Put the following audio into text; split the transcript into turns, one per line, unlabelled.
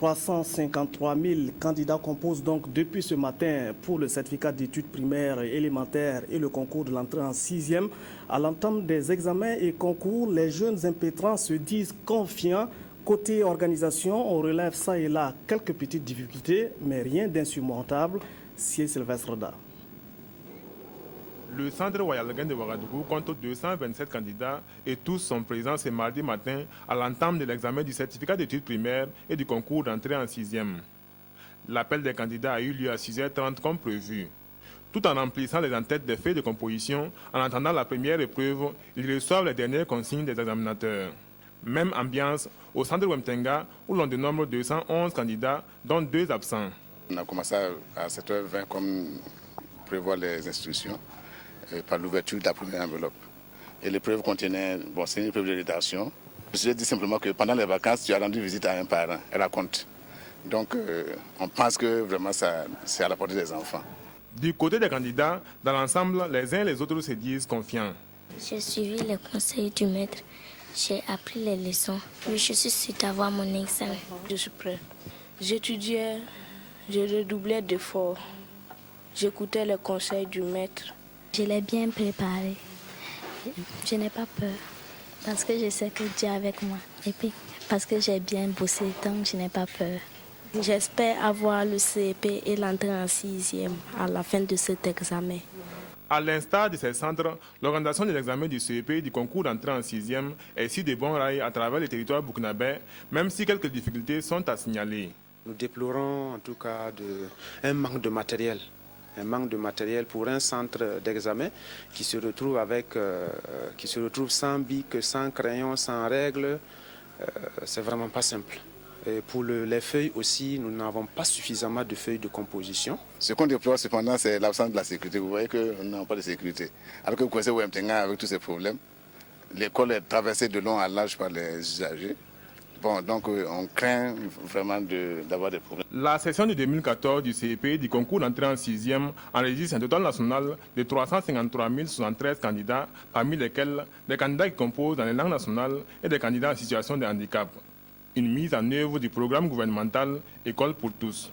353 000 candidats composent donc depuis ce matin pour le certificat d'études primaires et élémentaires et le concours de l'entrée en 6e. À l'entame des examens et concours, les jeunes impétrants se disent confiants. Côté organisation, on relève ça et là quelques petites difficultés, mais rien d'insurmontable. C'est Sylvestre Da.
Le centre Ouagadougou de Ouagadougou compte 227 candidats et tous sont présents ce mardi matin à l'entame de l'examen du certificat d'études primaires et du concours d'entrée en 6e. L'appel des candidats a eu lieu à 6h30 comme prévu. Tout en remplissant les entêtes des feuilles de composition, en attendant la première épreuve, ils reçoivent les dernières consignes des examinateurs. Même ambiance au centre Wemtenga où l'on dénombre 211 candidats, dont 2 absents.
On a commencé à 7h20 comme prévoient les instructions. Par l'ouverture de la première enveloppe. Et l'épreuve contenait, c'est une épreuve de rédaction. Je dis simplement que pendant les vacances, tu as rendu visite à un parent, elle raconte. Donc on pense que vraiment c'est à la portée des enfants.
Du côté des candidats, dans l'ensemble, les uns et les autres se disent confiants.
J'ai suivi les conseils du maître, j'ai appris les leçons, puis je suis sûre d'avoir mon examen.
Je suis prêt. J'étudiais, je redoublais d'efforts, j'écoutais les conseils du maître.
Je l'ai bien préparé. Je n'ai pas peur parce que je sais que Dieu est avec moi. Et puis parce que j'ai bien bossé, donc je n'ai pas peur.
J'espère avoir le CEP et l'entrée en 6e à la fin de cet examen.
À l'instar de ces centres, l'organisation de l'examen du CEP et du concours d'entrée en 6e est sur de bons rails à travers le territoire burkinabé, même si quelques difficultés sont à signaler.
Nous déplorons en tout cas un manque de matériel. Un manque de matériel pour un centre d'examen qui se retrouve sans bic, sans crayon, sans règles. C'est vraiment pas simple. Et pour les feuilles aussi, nous n'avons pas suffisamment de feuilles de composition.
Ce qu'on déplore cependant, c'est l'absence de la sécurité. Vous voyez que nous n'avons pas de sécurité. Alors que vous connaissez Wemtenga avec tous ces problèmes. L'école est traversée de long à large par les usagers. Donc on craint vraiment d'avoir des problèmes.
La session de 2014 du CEP du concours d'entrée en 6e enregistre un total national de 353 073 candidats, parmi lesquels des candidats qui composent dans les langues nationales et des candidats en situation de handicap. Une mise en œuvre du programme gouvernemental École pour tous.